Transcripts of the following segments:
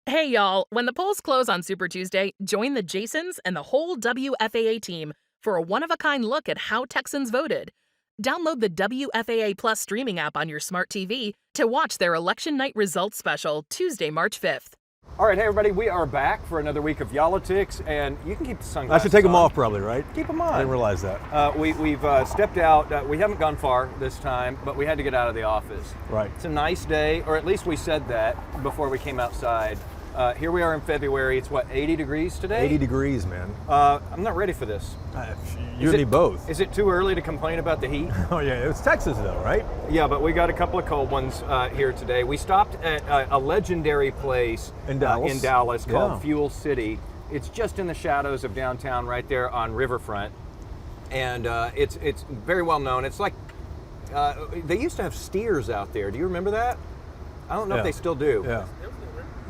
Hey, y'all. When the polls close on Super Tuesday, join the Jasons and the whole WFAA team for a one-of-a-kind look at how Texans voted. Download the WFAA Plus streaming app on your smart TV to watch their election night results special Tuesday, March 5th. All right, hey everybody, we are back for another week of Yolitics, and you can keep the sunglasses I should take them on. off probably, right? Keep them on. I didn't realize that. We've stepped out. We haven't gone far this time, but we had to get out of the office. Right. It's a nice day, or at least we said that before we came outside. Here we are in February. It's what, 80 degrees today? 80 degrees, man. I'm not ready for this. You and me both. Is it too early to complain about the heat? Oh yeah, it's Texas though, right? Yeah, but we got a couple of cold ones here today. We stopped at a legendary place In Dallas. called Yeah. Fuel City. It's just in the shadows of downtown, right there on Riverfront, and it's very well known. It's like they used to have steers out there. Do you remember that? I don't know if they still do. Yeah.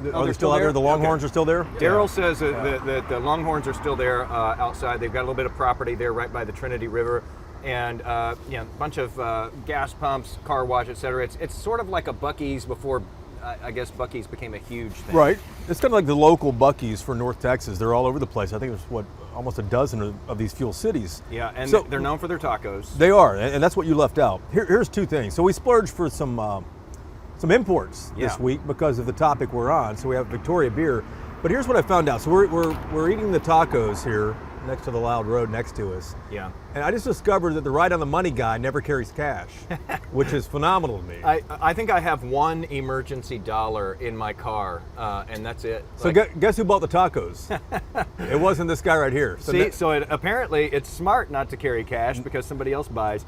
Oh, Are they still out there? The Longhorns are still there? Daryl says that the Longhorns are still there outside. They've got a little bit of property there right by the Trinity River, and a bunch of gas pumps, car wash, etc. It's sort of like a Buc-ee's before, I guess Buc-ee's became a huge thing. Right. It's kind of like the local Buc-ee's for North Texas. They're all over the place. I think there's almost a dozen of these fuel cities. Yeah, and so, they're known for their tacos. They are, and that's what you left out. Here's two things. So we splurged for some imports this week because of the topic we're on. So we have Victoria beer, but here's what I found out. So we're eating the tacos here next to the Loud Road next to us. Yeah. And I just discovered that the right on the money guy never carries cash, which is phenomenal to me. I think I have one emergency dollar in my car, and that's it. So guess who bought the tacos? It wasn't this guy right here. So apparently it's smart not to carry cash because somebody else buys.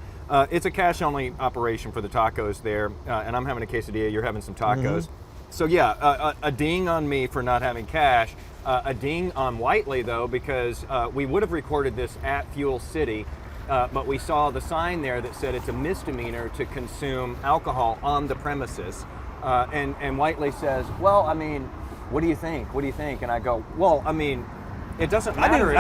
It's a cash-only operation for the tacos there, and I'm having a quesadilla, you're having some tacos. Mm-hmm. So yeah, a ding on me for not having cash, a ding on Whiteley though, because we would have recorded this at Fuel City, but we saw the sign there that said it's a misdemeanor to consume alcohol on the premises. And Whiteley says, well, I mean, what do you think? What do you think? And I go, well, I mean, it doesn't matter.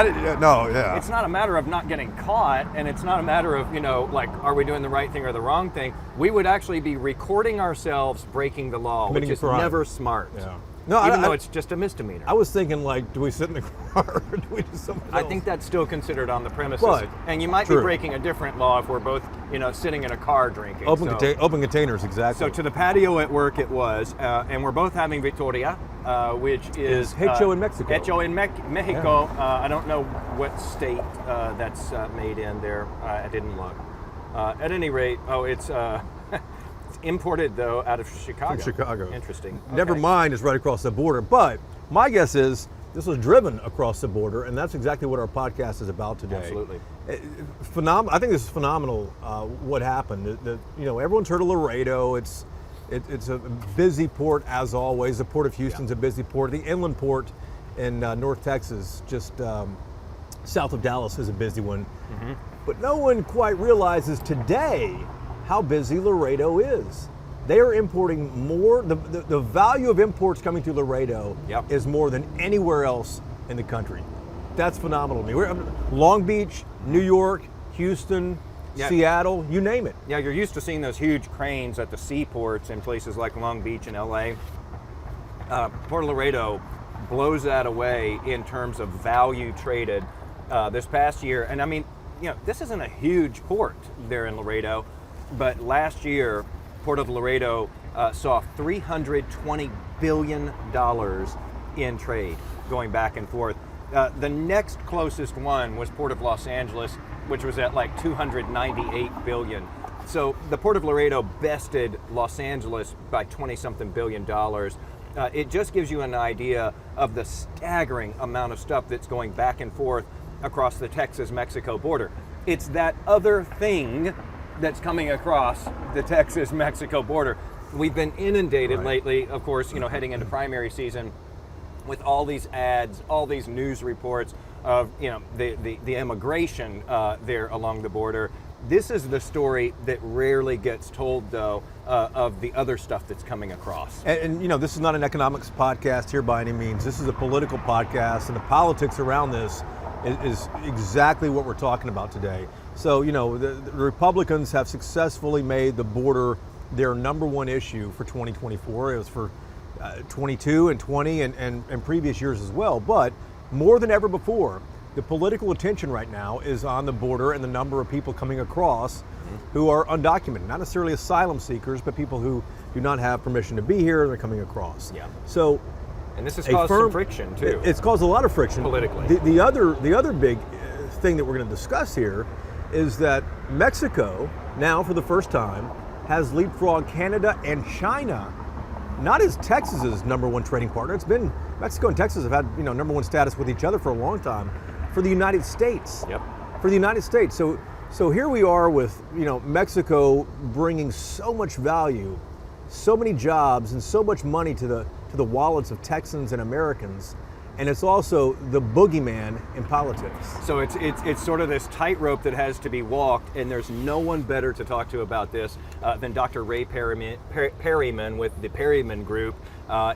It's not a matter of not getting caught, and it's not a matter of, like, are we doing the right thing or the wrong thing? We would actually be recording ourselves breaking the law, Committing which is crime. never smart. Yeah. Even though it's just a misdemeanor. I was thinking, like, do we sit in the car or do we do something else? I think that's still considered on the premises. But, and you might true. be breaking a different law if we're both, sitting in a car drinking. Open containers, exactly. So to the patio at work it was, and we're both having Victoria, which is Hecho in Mexico. Hecho in Mexico. Yeah. I don't know what state that's made in there. I didn't look. At any rate, it's imported though out of Chicago. From Chicago. Interesting. Never mind, it's right across the border. But my guess is this was driven across the border, and that's exactly what our podcast is about today. Absolutely. I think this is phenomenal. What happened? Everyone's heard of Laredo. It's a busy port as always. The Port of Houston's a busy port. The inland port in North Texas, just south of Dallas, is a busy one. Mm-hmm. But no one quite realizes today how busy Laredo is. They are importing more. The value of imports coming through Laredo is more than anywhere else in the country. That's phenomenal to me. We're Long Beach, New York, Houston, Seattle, you name it. Yeah, you're used to seeing those huge cranes at the seaports in places like Long Beach and LA. Port Laredo blows that away in terms of value traded this past year. And I mean, this isn't a huge port there in Laredo, but last year, Port of Laredo saw $320 billion in trade going back and forth. The next closest one was Port of Los Angeles, which was at like $298 billion. So the Port of Laredo bested Los Angeles by 20-something billion dollars. It just gives you an idea of the staggering amount of stuff that's going back and forth across the Texas-Mexico border. It's that other thing that's coming across the Texas-Mexico border. We've been inundated lately, of course, heading into primary season, with all these ads, all these news reports of the immigration there along the border. This is the story that rarely gets told, though, of the other stuff that's coming across. And this is not an economics podcast here by any means. This is a political podcast, and the politics around this is exactly what we're talking about today. So, the Republicans have successfully made the border their number one issue for 2024. It was for 22 and 20 and previous years as well. But more than ever before, the political attention right now is on the border and the number of people coming across who are undocumented, not necessarily asylum seekers, but people who do not have permission to be here, they're coming across. Yeah. So, and this has caused some friction too. It's caused a lot of friction politically. The other big thing that we're going to discuss here is that Mexico now, for the first time, has leapfrogged Canada and China, not as Texas's #1 trading partner. It's been Mexico and Texas have had #1 status with each other for a long time. For the United States. Yep. For the United States. So here we are with Mexico bringing so much value, so many jobs, and so much money to the wallets of Texans and Americans, and it's also the boogeyman in politics. So it's sort of this tightrope that has to be walked, and there's no one better to talk to about this than Dr. Ray Perryman with the Perryman Group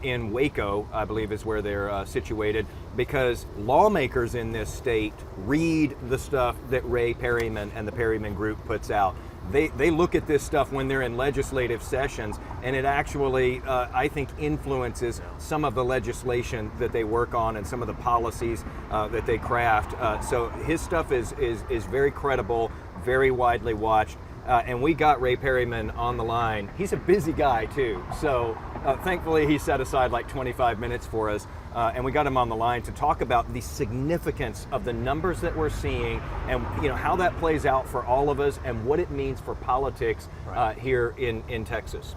in Waco, I believe is where they're situated, because lawmakers in this state read the stuff that Ray Perryman and the Perryman Group puts out. They look at this stuff when they're in legislative sessions, and it actually, I think, influences some of the legislation that they work on and some of the policies that they craft. So his stuff is very credible, very widely watched. And we got Ray Perryman on the line. He's a busy guy too, so thankfully he set aside like 25 minutes for us, and we got him on the line to talk about the significance of the numbers that we're seeing, and how that plays out for all of us, and what it means for politics here in Texas.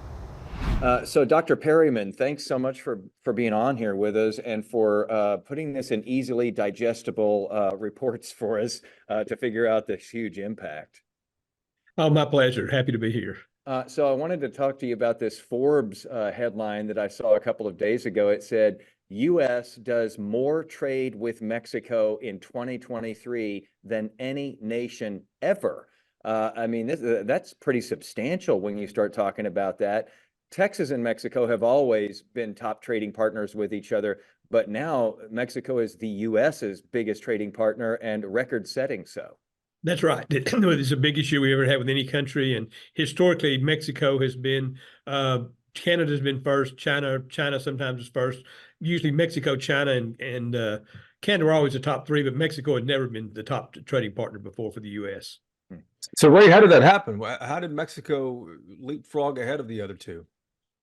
So Dr. Perryman, thanks so much for being on here with us and for putting this in easily digestible reports for us to figure out this huge impact. Oh, my pleasure. Happy to be here. So I wanted to talk to you about this Forbes headline that I saw a couple of days ago. It said, U.S. does more trade with Mexico in 2023 than any nation ever. I mean, that's pretty substantial when you start talking about that. Texas and Mexico have always been top trading partners with each other, but now Mexico is the U.S.'s biggest trading partner and record-setting so. That's right. It's a big issue we ever had with any country, and historically, Mexico has been. Canada's been first. China sometimes is first. Usually, Mexico, China, and Canada were always the top three, but Mexico had never been the top trading partner before for the U.S. So, Ray, how did that happen? How did Mexico leapfrog ahead of the other two?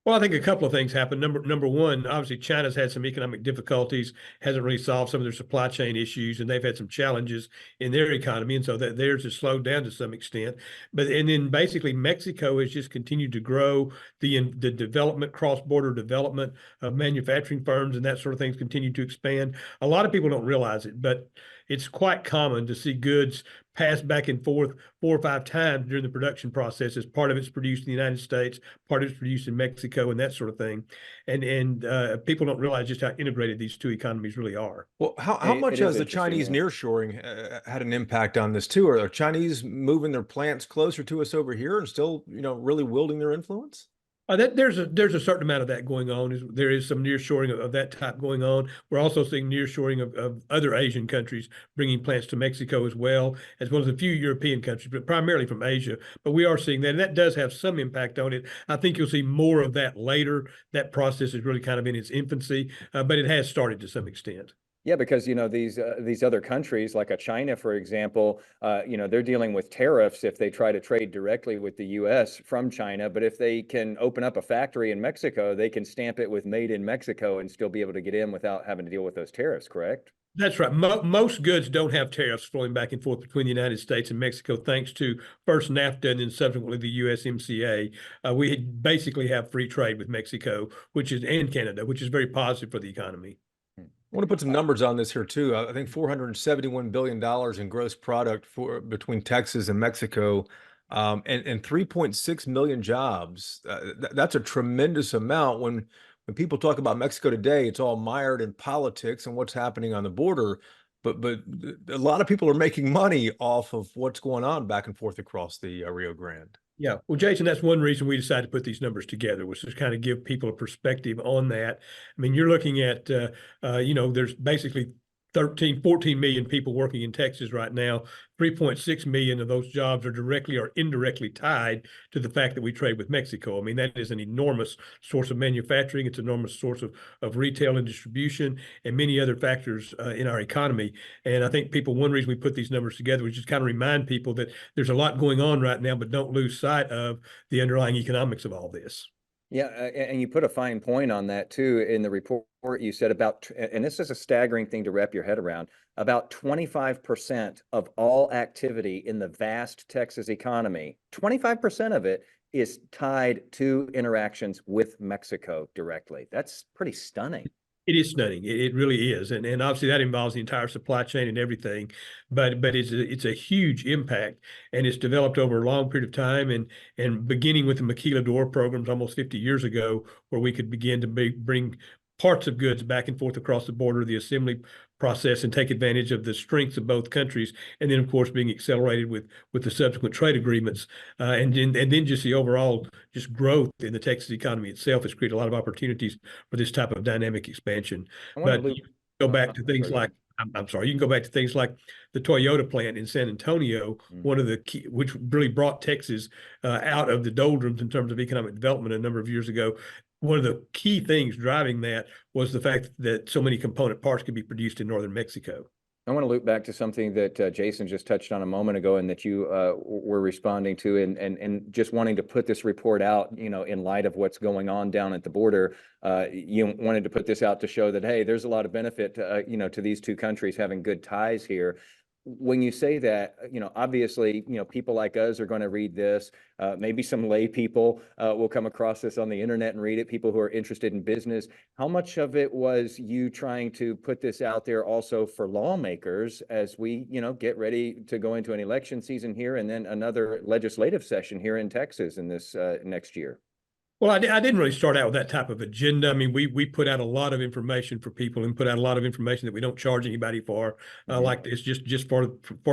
Well, I think a couple of things happened. Number one, obviously, China's had some economic difficulties, hasn't really solved some of their supply chain issues, and they've had some challenges in their economy, and so that theirs has slowed down to some extent. And then basically, Mexico has just continued to grow. The development, cross-border development of manufacturing firms and that sort of things continue to expand. A lot of people don't realize it, but it's quite common to see goods pass back and forth 4 or 5 times during the production process. As part of it's produced in the United States, part of it's produced in Mexico, and that sort of thing. And people don't realize just how integrated these two economies really are. Well, how much has the Chinese nearshoring had an impact on this too? Are Chinese moving their plants closer to us over here and still, really wielding their influence? There's a certain amount of that going on. There is some nearshoring of that type going on. We're also seeing nearshoring of other Asian countries bringing plants to Mexico as well as a few European countries, but primarily from Asia. But we are seeing that, and that does have some impact on it. I think you'll see more of that later. That process is really kind of in its infancy, but it has started to some extent. Yeah, because these other countries, like a China, for example, they're dealing with tariffs if they try to trade directly with the U.S. from China. But if they can open up a factory in Mexico, they can stamp it with "Made in Mexico" and still be able to get in without having to deal with those tariffs. Correct? That's right. Most goods don't have tariffs flowing back and forth between the United States and Mexico, thanks to first NAFTA and then subsequently the USMCA. We basically have free trade with Mexico, and Canada, which is very positive for the economy. I want to put some numbers on this here too. I think $471 billion in gross product between Texas and Mexico, and 3.6 million jobs. That's a tremendous amount. When people talk about Mexico today, it's all mired in politics and what's happening on the border. But a lot of people are making money off of what's going on back and forth across the Rio Grande. Yeah. Well, Jason, that's one reason we decided to put these numbers together, was to kind of give people a perspective on that. I mean, you're looking at, there's basically 14 million people working in Texas right now. 3.6 million of those jobs are directly or indirectly tied to the fact that we trade with Mexico. I mean, that is an enormous source of manufacturing. It's an enormous source of retail and distribution and many other factors in our economy. And I think one reason we put these numbers together was just kind of remind people that there's a lot going on right now, but don't lose sight of the underlying economics of all this. Yeah, and you put a fine point on that too in the report. You said about, and this is a staggering thing to wrap your head around, about 25% of all activity in the vast Texas economy, 25% of it is tied to interactions with Mexico directly. That's pretty stunning. It is stunning. It really is, and obviously that involves the entire supply chain and everything. But it's a huge impact, and it's developed over a long period of time. And beginning with the maquiladora programs almost 50 years ago, where we could begin to bring parts of goods back and forth across the border, the assembly process, and take advantage of the strengths of both countries. And then, of course, being accelerated with the subsequent trade agreements, and then just the overall just growth in the Texas economy itself has created a lot of opportunities for this type of dynamic expansion. But you go back to things like, I'm sorry, you can go back to things like the Toyota plant in San Antonio, one of the key, which really brought Texas out of the doldrums in terms of economic development a number of years ago. One of the key things driving that was the fact that so many component parts could be produced in northern Mexico. I want to loop back to something that Jason just touched on a moment ago, and that you were responding to, and just wanting to put this report out, in light of what's going on down at the border. You wanted to put this out to show that, hey, there's a lot of benefit to, to these two countries having good ties here. When you say that, obviously, people like us are going to read this. Maybe some lay people will come across this on the internet and read it, people who are interested in business. How much of it was you trying to put this out there also for lawmakers as we, get ready to go into an election season here, and then another legislative session here in Texas in this next year? Well, I didn't really start out with that type of agenda. I mean, we put out a lot of information for people, and put out a lot of information that we don't charge anybody for, like this, just for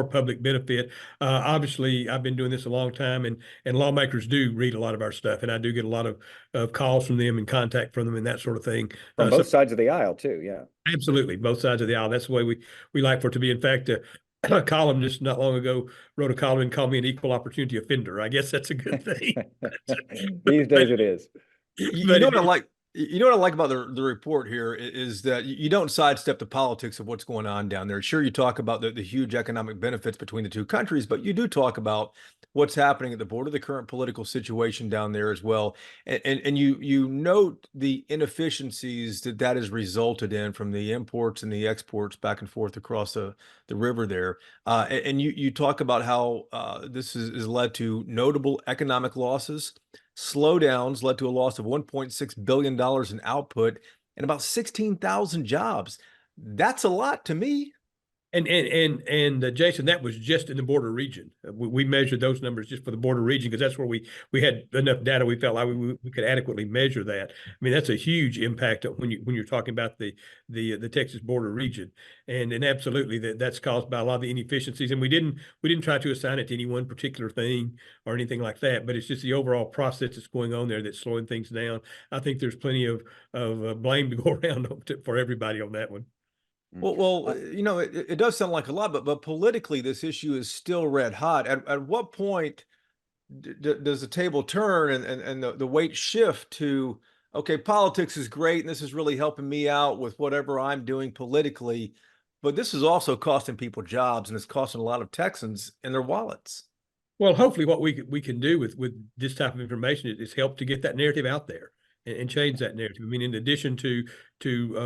public benefit. Obviously, I've been doing this a long time, and lawmakers do read a lot of our stuff, and I do get a lot of calls from them and contact from them and that sort of thing. From both sides of the aisle too, yeah. Absolutely, both sides of the aisle. That's the way we like for it to be. In fact, a columnist not long ago wrote a column and called me an equal opportunity offender. I guess that's a good thing. These days it is. You know what I like? You know what I like about the report here is that you don't sidestep the politics of what's going on down there. Sure, you talk about the huge economic benefits between the two countries, but you do talk about what's happening at the border, the current political situation down there as well. And you note the inefficiencies that has resulted in from the imports and the exports back and forth across the river there. And you talk about how this has led to notable economic losses. Slowdowns led to a loss of $1.6 billion in output and about 16,000 jobs. That's a lot to me. And Jason, that was just in the border region. We measured those numbers just for the border region because that's where we had enough data. We felt like we could adequately measure that. I mean, that's a huge impact when you're talking about the Texas border region, and absolutely that's caused by a lot of the inefficiencies. And we didn't try to assign it to any one particular thing or anything like that. But it's just the overall process that's going on there that's slowing things down. I think there's plenty of blame to go around for everybody on that one. Well, it does sound like a lot, but politically, this issue is still red hot. At what point does the table turn and the weight shift to, okay, politics is great and this is really helping me out with whatever I'm doing politically, but this is also costing people jobs and it's costing a lot of Texans in their wallets? Well, hopefully, what we can do with this type of information is help to get that narrative out there and change that narrative. I mean, in addition to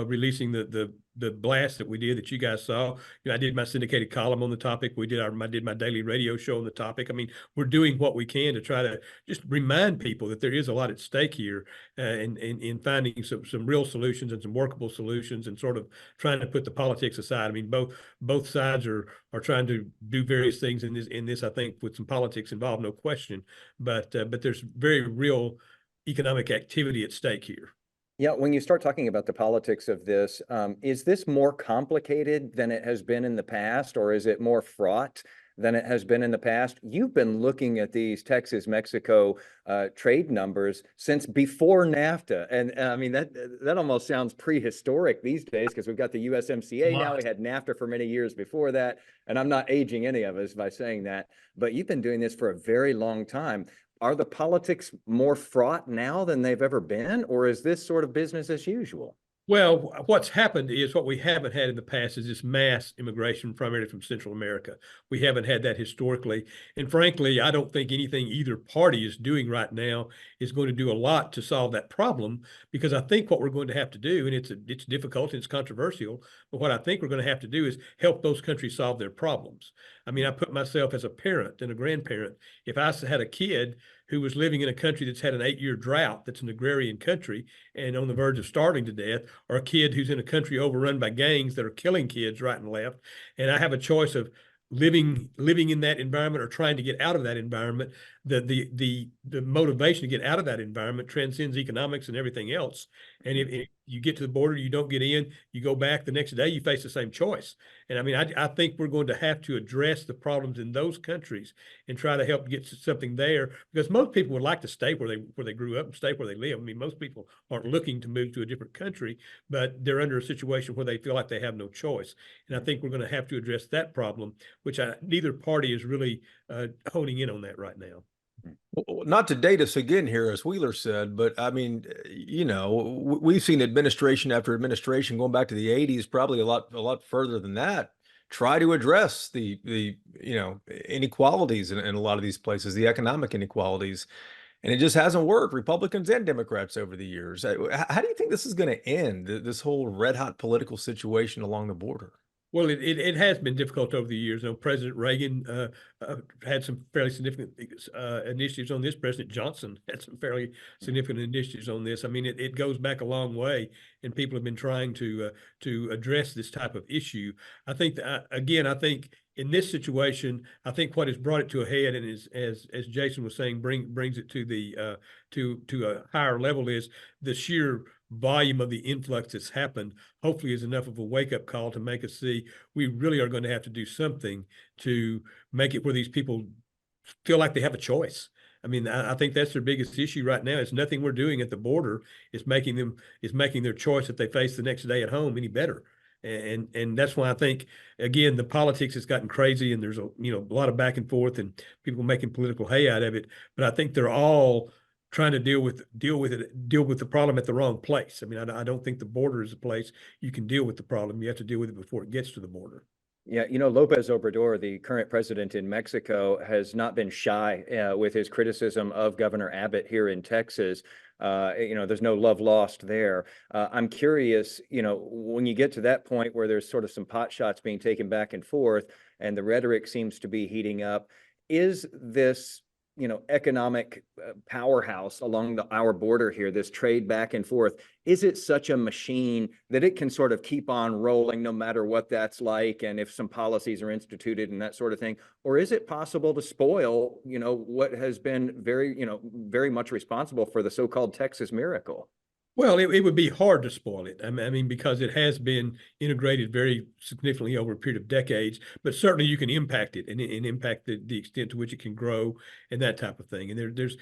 releasing the blast that we did that you guys saw, I did my syndicated column on the topic. I did my daily radio show on the topic. I mean, we're doing what we can to try to just remind people that there is a lot at stake here, and in finding some real solutions and some workable solutions, and sort of trying to put the politics aside. I mean, both sides are trying to do various things in this. I think with some politics involved, no question, but there's very real economic activity at stake here. Yeah, when you start talking about the politics of this, is this more complicated than it has been in the past, or is it more fraught than it has been in the past. You've been looking at these Texas-Mexico trade numbers since before NAFTA. And I mean, that almost sounds prehistoric these days because we've got the USMCA now. We had NAFTA for many years before that. And I'm not aging any of us by saying that, but you've been doing this for a very long time. Are the politics more fraught now than they've ever been, or is this sort of business as usual? Well, what's happened is what we haven't had in the past is this mass immigration, primarily from Central America. We haven't had that historically. And frankly, I don't think anything either party is doing right now is going to do a lot to solve that problem, because I think what we're going to have to do, and it's difficult and it's controversial, but what I think we're going to have to do is help those countries solve their problems. I mean, I put myself as a parent and a grandparent. If I had a kid who was living in a country that's had an 8-year drought, that's an agrarian country and on the verge of starving to death, or a kid who's in a country overrun by gangs that are killing kids right and left, and I have a choice of living in that environment or trying to get out of that environment, the motivation to get out of that environment transcends economics and everything else. And if you get to the border, you don't get in, you go back the next day, you face the same choice. And I mean, I think we're going to have to address the problems in those countries and try to help get something there, because most people would like to stay where they grew up and stay where they live. I mean, most people aren't looking to move to a different country, but they're under a situation where they feel like they have no choice. And I think we're going to have to address that problem, which neither party is really honing in on that right now. Well, not to date us again here, as Wheeler said, but I mean, we've seen administration after administration going back to the 80s, probably a lot further than that, try to address the inequalities in a lot of these places, the economic inequalities, and it just hasn't worked. Republicans and Democrats over the years. How do you think this is going to end, this whole red hot political situation along the border? Well, it has been difficult over the years. President Reagan had some fairly significant initiatives on this. President Johnson had some fairly significant initiatives on this. I mean, it goes back a long way, and people have been trying to address this type of issue. I think I think in this situation, I think what has brought it to a head, and as Jason was saying, brings it to the to a higher level, is the sheer volume of the influx that's happened, hopefully is enough of a wake-up call to make us see we really are going to have to do something to make it where these people feel like they have a choice. I mean, I think that's their biggest issue right now. It's nothing we're doing at the border is making their choice that they face the next day at home any better. And that's why I think, again, the politics has gotten crazy, and there's a lot of back and forth and people making political hay out of it. But I think they're all trying to deal with the problem at the wrong place. I mean, I don't think the border is a place you can deal with the problem. You have to deal with it before it gets to the border. Yeah, Lopez Obrador, the current president in Mexico, has not been shy with his criticism of Governor Abbott here in Texas. There's no love lost there. I'm curious, when you get to that point where there's sort of some pot shots being taken back and forth and the rhetoric seems to be heating up, is this economic powerhouse along our border here, this trade back and forth, is it such a machine that it can sort of keep on rolling no matter what that's like, and if some policies are instituted and that sort of thing? Or is it possible to spoil, what has been very much responsible for the so-called Texas miracle? Well, it would be hard to spoil it. I mean, because it has been integrated very significantly over a period of decades, but certainly you can impact it and impact the extent to which it can grow and that type of thing. And there's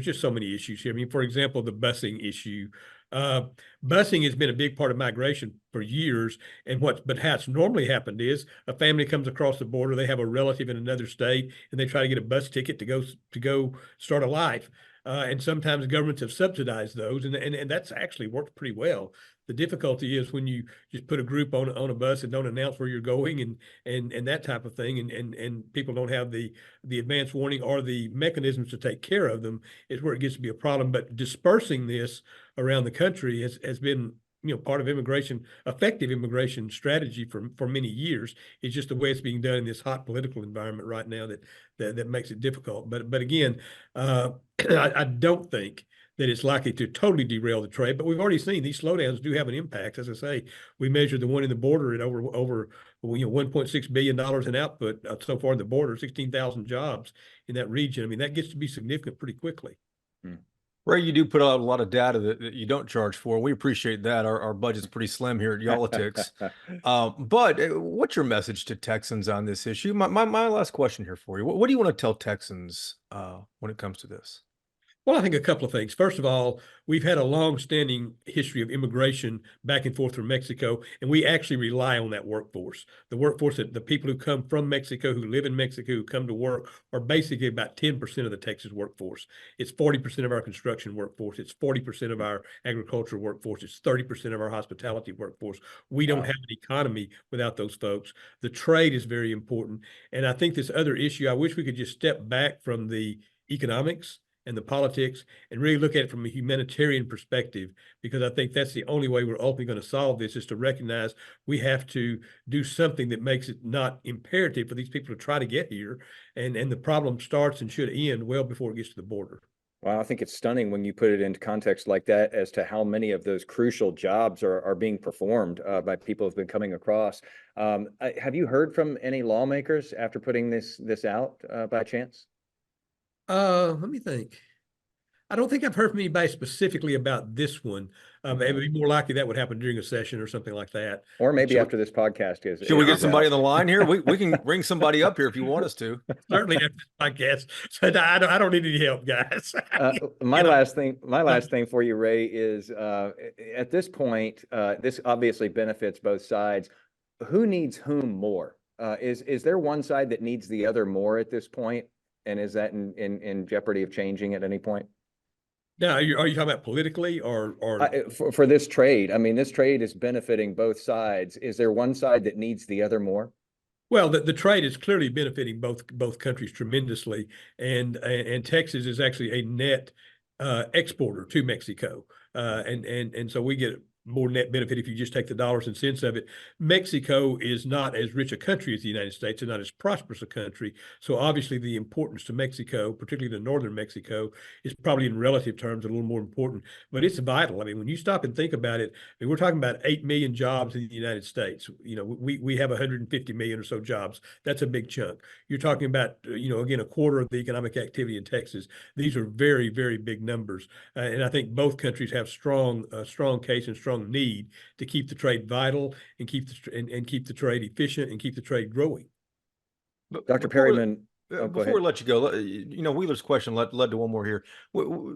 just so many issues here. I mean, for example, the busing issue. Busing has been a big part of migration for years. But how it's normally happened is a family comes across the border, they have a relative in another state, and they try to get a bus ticket to go start a life. And sometimes governments have subsidized those, and that's actually worked pretty well. The difficulty is when you just put a group on a bus and don't announce where you're going and that type of thing, and people don't have the advance warning or the mechanisms to take care of them, is where it gets to be a problem. But dispersing this around the country has been part of effective immigration strategy for many years. It's just the way it's being done in this hot political environment right now that makes it difficult. But again, I don't think that it's likely to totally derail the trade. But we've already seen these slowdowns do have an impact. As I say, we measured the one in the border at over $1.6 billion in output so far in the border, 16,000 jobs in that region. I mean, that gets to be significant pretty quickly. Ray, you do put out a lot of data that you don't charge for. We appreciate that. Our budget's pretty slim here at Yolitics. But what's your message to Texans on this issue? My last question here for you. What do you want to tell Texans when it comes to this? Well, I think a couple of things. First of all, we've had a long-standing history of immigration back and forth from Mexico, and we actually rely on that workforce. The workforce, that the people who come from Mexico, who live in Mexico, who come to work, are basically about 10% of the Texas workforce. It's 40% of our construction workforce. It's 40% of our agricultural workforce. It's 30% of our hospitality workforce. We don't have an economy without those folks. The trade is very important. And I think this other issue, I wish we could just step back from the economics and the politics and really look at it from a humanitarian perspective, because I think that's the only way we're ultimately going to solve this, is to recognize we have to do something that makes it not imperative for these people to try to get here. And the problem starts and should end well before it gets to the border. Well, I think it's stunning when you put it into context like that as to how many of those crucial jobs are being performed by people who've been coming across. Have you heard from any lawmakers after putting this out by chance? Let me think. I don't think I've heard from anybody specifically about this one. It would be more likely that would happen during a session or something like that. Or maybe after this podcast is. Should we get somebody on the line here? We can bring somebody up here if you want us to. Certainly after this podcast. So I don't need any help, guys. My last thing for you, Ray, is at this point, this obviously benefits both sides. Who needs whom more? Is there one side that needs the other more at this point? And is that in jeopardy of changing at any point? Now, are you talking about politically or for this trade? I mean, this trade is benefiting both sides. Is there one side that needs the other more? Well, the trade is clearly benefiting both countries tremendously, and Texas is actually a net exporter to Mexico, and so we get more net benefit if you just take the dollars and cents of it. Mexico is not as rich a country as the United States and not as prosperous a country. So obviously the importance to Mexico, particularly the northern Mexico, is probably in relative terms a little more important, but it's vital. I mean, when you stop and think about it, I mean, we're talking about 8 million jobs in the United States. You know, we have 150 million or so jobs. That's a big chunk. You're talking about, again, a quarter of the economic activity in Texas. These are very, very big numbers. And I think both countries have strong case and strong need to keep the trade vital and keep the trade efficient and keep the trade growing. Dr. Perryman, before we let you go, Wheeler's question led to one more here.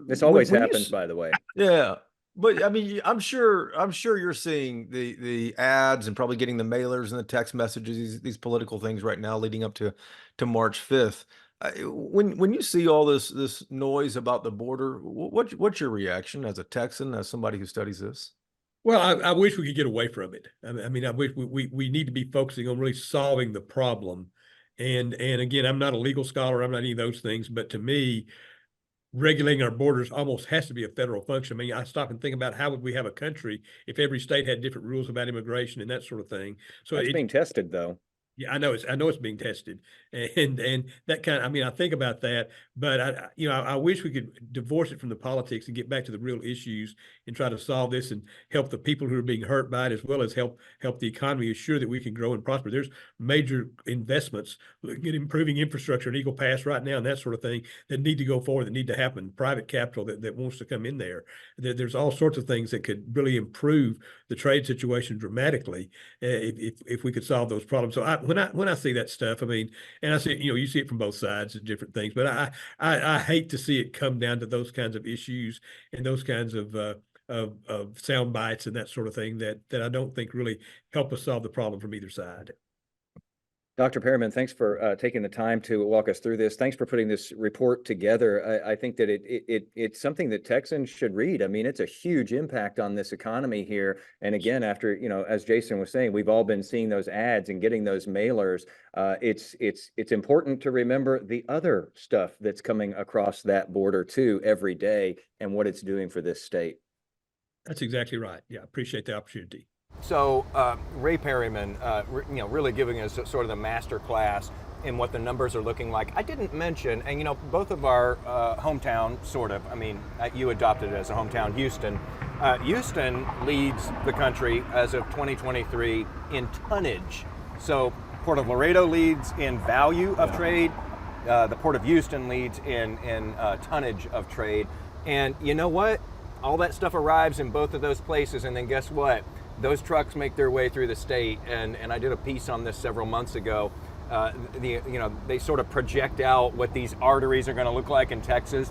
This always happens, by the way. Yeah, but I mean, I'm sure you're seeing the ads and probably getting the mailers and the text messages, these political things right now leading up to March 5th. When you see all this noise about the border, what's your reaction as a Texan, as somebody who studies this? Well, I wish we could get away from it. I mean, I wish we need to be focusing on really solving the problem. And again, I'm not a legal scholar. I'm not any of those things. But to me, regulating our borders almost has to be a federal function. I mean, I stop and think about how would we have a country if every state had different rules about immigration and that sort of thing. So it's being tested, though. Yeah, I know it's being tested, and that kind of, I mean, I think about that, but I wish we could divorce it from the politics and get back to the real issues and try to solve this and help the people who are being hurt by it, as well as help the economy, assure that we can grow and prosper. There's major investments in improving infrastructure and Eagle Pass right now and that sort of thing that need to go forward, that need to happen. Private capital that wants to come in there. There's all sorts of things that could really improve the trade situation dramatically if we could solve those problems. So when I see that stuff, I mean, and I see, you see it from both sides of different things, but I hate to see it come down to those kinds of issues and those kinds of sound bites and that sort of thing that I don't think really help us solve the problem from either side. Dr. Perryman, thanks for taking the time to walk us through this. Thanks for putting this report together. I think that it's something that Texans should read. I mean, it's a huge impact on this economy here. And again, after, as Jason was saying, we've all been seeing those ads and getting those mailers. It's important to remember the other stuff that's coming across that border too every day and what it's doing for this state. That's exactly right. Yeah, appreciate the opportunity. So Ray Perryman, really giving us sort of the master class in what the numbers are looking like. I didn't mention, and both of our hometown, sort of, I mean, you adopted it as a hometown, Houston. Houston leads the country as of 2023 in tonnage. So Port of Laredo leads in value of trade. The Port of Houston leads in tonnage of trade. And you know what? All that stuff arrives in both of those places, and then guess what? Those trucks make their way through the state, and I did a piece on this several months ago. They sort of project out what these arteries are going to look like in Texas.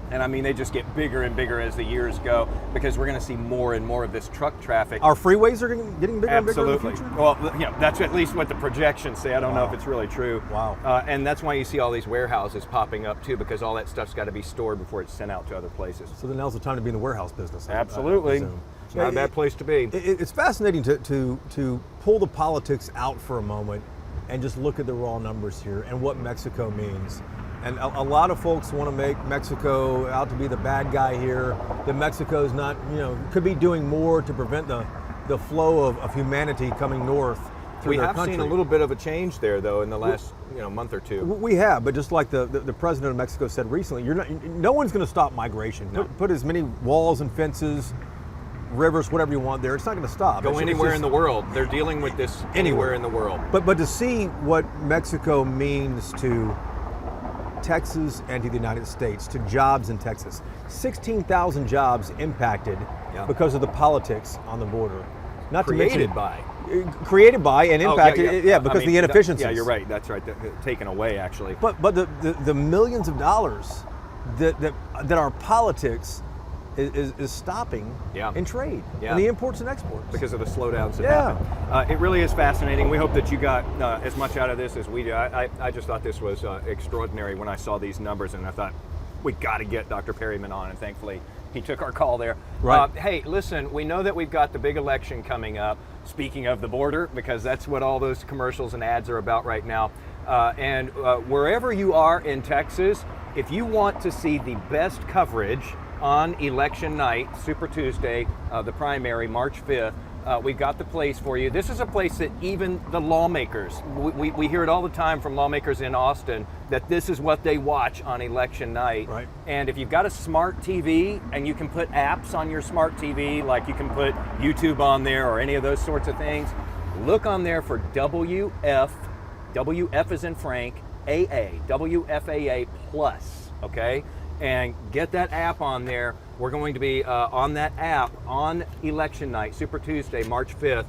And I mean, they just get bigger and bigger as the years go, because we're going to see more and more of this truck traffic. Our freeways are getting bigger and bigger in the Absolutely. future? Well, that's at least what the projections say. I don't know Wow. if it's really true. Wow. And that's why you see all these warehouses popping up too, because all that stuff's got to be stored before it's sent out to other places. So then now's the time to be in the warehouse business. I Absolutely. presume. It's not a bad place to be. It's fascinating to pull the politics out for a moment and just look at the raw numbers here and what Mexico means. And a lot of folks want to make Mexico out to be the bad guy here, that Mexico's not, could be doing more to prevent the flow of humanity coming north through We their have country. seen a little bit of a change there, though, in the last month or two. We have, but just like the president of Mexico said recently, no one's going to stop migration. No. Put as many walls and fences, rivers, whatever you want there. It's not going to stop. Go It's anywhere just in the world. They're dealing with this anywhere in the world. But to see what Mexico means to Texas and to the United States, to jobs in Texas, 16,000 jobs impacted because of the politics on the border. Not Created to by. mention, created by and impacted, because of the inefficiencies. Yeah, you're right. That's right. Taken away, actually. But the millions of dollars that our politics is stopping in trade, and the imports and exports. Because of the slowdowns that happen. It really is fascinating. We hope that you got as much out of this as we do. I just thought this was extraordinary when I saw these numbers, and I thought, we got to get Dr. Perryman on, and thankfully he took our call there. Right. Hey, listen, we know that we've got the big election coming up, speaking of the border, because that's what all those commercials and ads are about right now. And wherever you are in Texas, if you want to see the best coverage on election night, Super Tuesday, the primary, March 5th, we've got the place for you. This is a place that even the lawmakers, we hear it all the time from lawmakers in Austin, that this is what they watch on election night. Right. And if you've got a smart TV and you can put apps on your smart TV, like you can put YouTube on there or any of those sorts of things, look on there for WF as in Frank, AA, WFAA Plus, okay? And get that app on there. We're going to be on that app on election night, Super Tuesday, March 5th,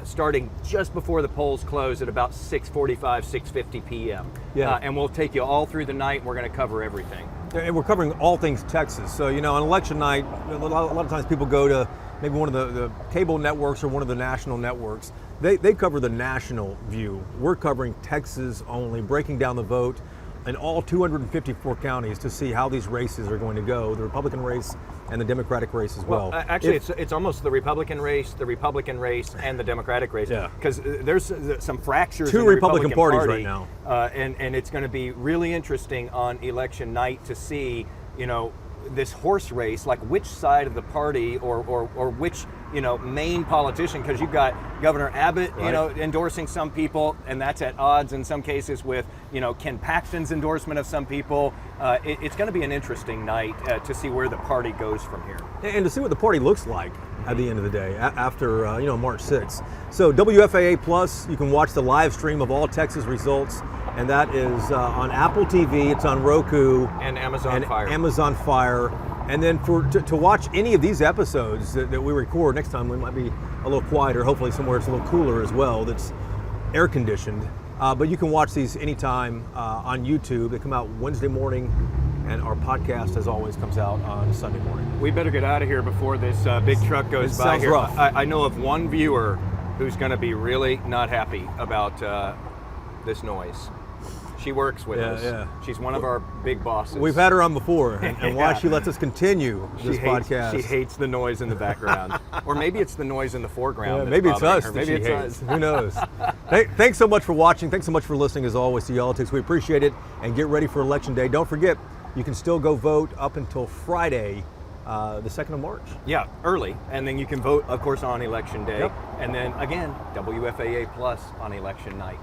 starting just before the polls close at about 6:45, 6:50 p.m. And we'll take you all through the night. We're going to cover everything. And we're covering all things Texas. So, on election night, a lot of times people go to maybe one of the cable networks or one of the national networks. They cover the national view. We're covering Texas only, breaking down the vote in all 254 counties to see how these races are going to go, the Republican race and the Democratic race as well. Actually, it's almost the Republican race, and the Democratic race. Yeah. Because there's some fractures Two in the Republican parties Party, right now. And it's going to be really interesting on election night to see, this horse race, like which side of the party or which main politician, because you've got Governor Abbott endorsing some people, and that's at odds in some cases with Ken Paxton's endorsement of some people. It's going to be an interesting night to see where the party goes from here, and to see what the party looks like at the end of the day after March 6th. So WFAA Plus, you can watch the live stream of all Texas results, and that is on Apple TV. It's on Roku and Amazon Fire. And then to watch any of these episodes that we record, next time we might be a little quieter, hopefully somewhere it's a little cooler as well, that's air conditioned. But you can watch these anytime on YouTube. They come out Wednesday morning, and our podcast, as always, comes out on Sunday morning. We better get out of here before this big truck goes by sounds here. rough. I know of one viewer who's going to be really not happy about this noise. She works with us. Yeah. She's one of our big bosses. We've had her on before, and why she lets us continue this podcast. She hates the noise in the background. Or maybe it's the noise in the foreground. Yeah, maybe it's us her. that Maybe she it's hates. us. Who knows? Thanks so much for watching. Thanks so much for listening, as always, to Politics. We appreciate it, and get ready for Election Day. Don't forget, you can still go vote up until Friday, the 2nd of March. Yeah, early. And then you can vote, of course, on Election Day. Yep. And then, again, WFAA Plus on Election Night.